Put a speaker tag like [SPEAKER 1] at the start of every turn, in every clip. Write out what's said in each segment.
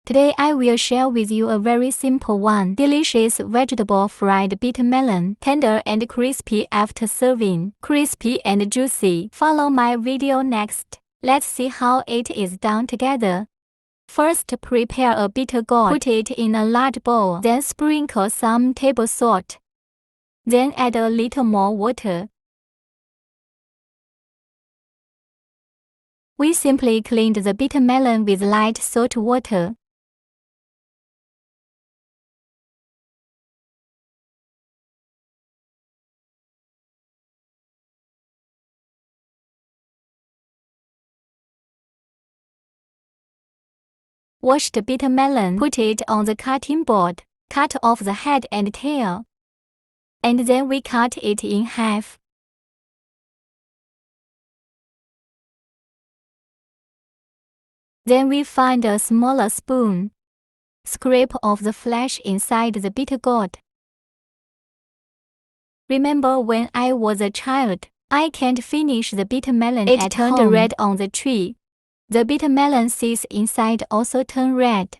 [SPEAKER 1] Today I will share with you a very simple one. Delicious vegetable fried bitter melon. Tender and crispy after serving. Crispy and juicy. Follow my video next. Let's see how it is done together. First, prepare a bitter gourd. Put it in a large bowl. Then sprinkle some table salt. Then add a little more water. We simply cleaned the bitter melon with light salt water. Wash the bitter melon, put it on the cutting board, cut off the head and tail, and then we cut it in half. Then we find a smaller spoon, scrape off the flesh inside the bitter gourd. Remember when I was a child, I can't finish the bitter melon at home. It turned red on the tree. The bitter melon seeds inside also turn red.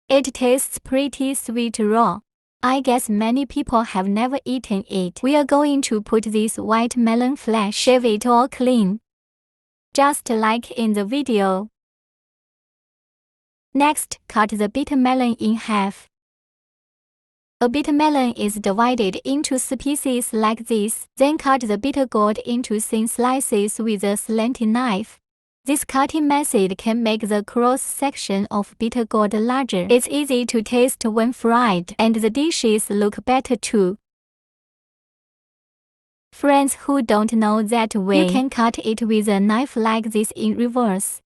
[SPEAKER 1] It tastes pretty sweet raw. I guess many people have never eaten it. We are going to put this white melon flesh, shave it all clean, just like in the video. Next, cut the bitter melon in half. A bitter melon is divided into pieces like this. Then cut the bitter gourd into thin slices with a slanting knife. This cutting method can make the cross-section of bitter gourd larger. It's easy to taste when fried, and the dishes look better too. Friends who don't know that way, you can cut it with a knife like this in reverse.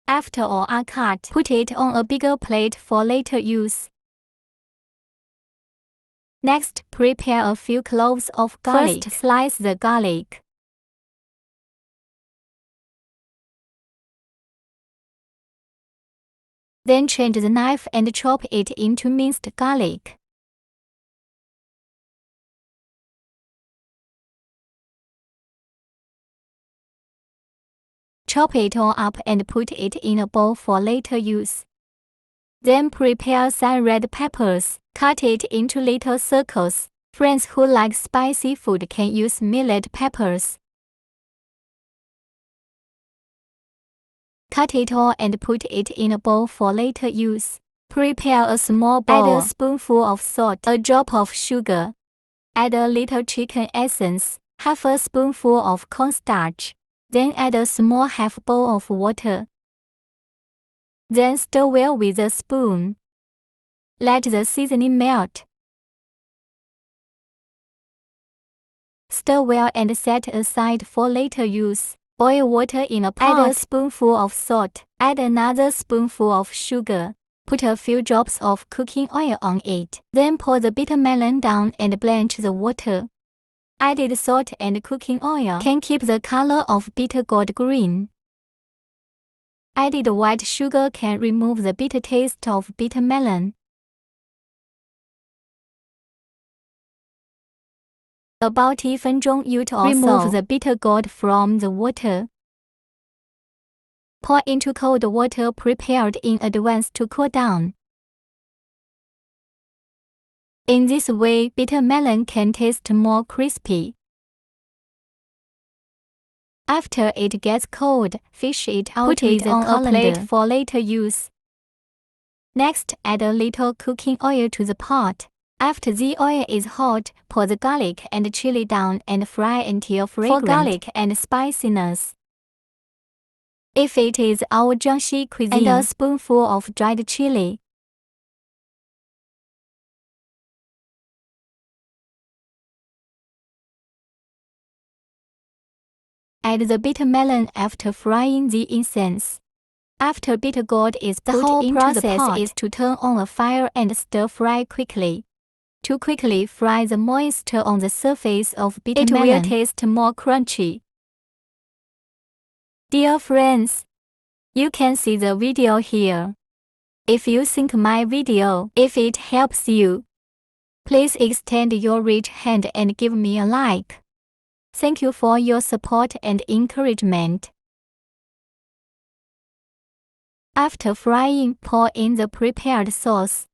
[SPEAKER 1] After all are cut, put it on a bigger plate for later use. Next, prepare a few cloves of garlic. First, slice the garlic. Then change the knife and chop it into minced garlic. Chop it all up and put it in a bowl for later use. Then prepare some red peppers. Cut it into little circles. Friends who like spicy food can use millet peppers. Cut it all and put it in a bowl for later use. Prepare a small bowl. Add a spoonful of salt, a drop of sugar. Add a little chicken essence, half a spoonful of cornstarch. Then add a small half bowl of water. Then stir well with a spoon. Let the seasoning melt. Stir well and set aside for later use. Boil water in a pot. Add a spoonful of salt. Add another spoonful of sugar. Put a few drops of cooking oil on it. Then pour the bitter melon down and blanch the water. Added salt and cooking oil can keep the color of bitter gourd green. Added white sugar can remove the bitter taste of bitter melon. About 1分钟 or so. Remove the bitter gourd from the water. Pour into cold water prepared in advance to cool down. In this way, bitter melon can taste more crispy. After it gets cold, fish it out. Put it on a plate for later use. Next, add a little cooking oil to the pot. After the oil is hot, pour the garlic and chili down and fry until fragrant. For garlic and spiciness. If it is our Jiangxi cuisine, add a spoonful of dried chili. Add the bitter melon after frying the incense. After bitter gourd is put into the pot, the whole process is to turn on a fire and stir fry quickly. To quickly fry the moisture on the surface of bitter melon. It will taste more crunchy. Dear friends, you can see the video here. If you think my video, if it helps you, Please extend your rich hand and give me a like. Thank you for your support and encouragement. After frying, pour in the prepared sauce.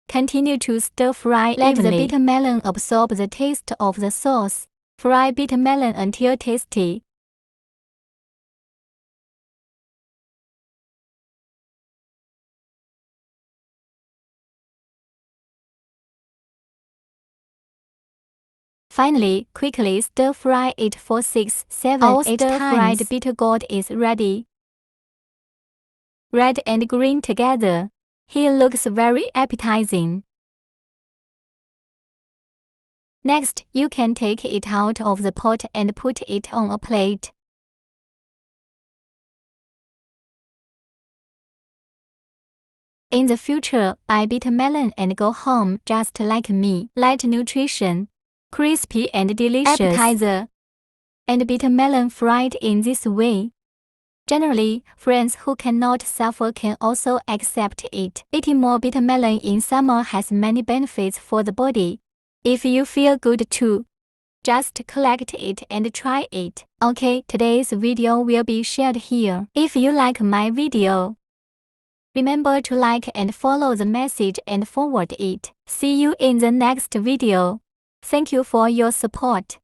[SPEAKER 1] Continue to stir-fry evenly. Let the bitter melon absorb the taste of the sauce. Fry bitter melon until tasty. Finally, quickly stir-fry it for 6, 7, or 8 times. Stir-fried bitter gourd is ready. Red and green together. He looks very appetizing. Next, you can take it out of the pot and put it on a plate. In the future, buy bitter melon and go home just like me. Light nutrition, crispy and delicious appetizer, and bitter melon fried in this way. Generally, friends who cannot suffer can also accept it. Eating more bitter melon in summer has many benefits for the body. If you feel good too, just collect it and try it. Okay, today's video will be shared here. If you like my video, remember to like and follow the message and forward it. See you in the next video. Thank you for your support.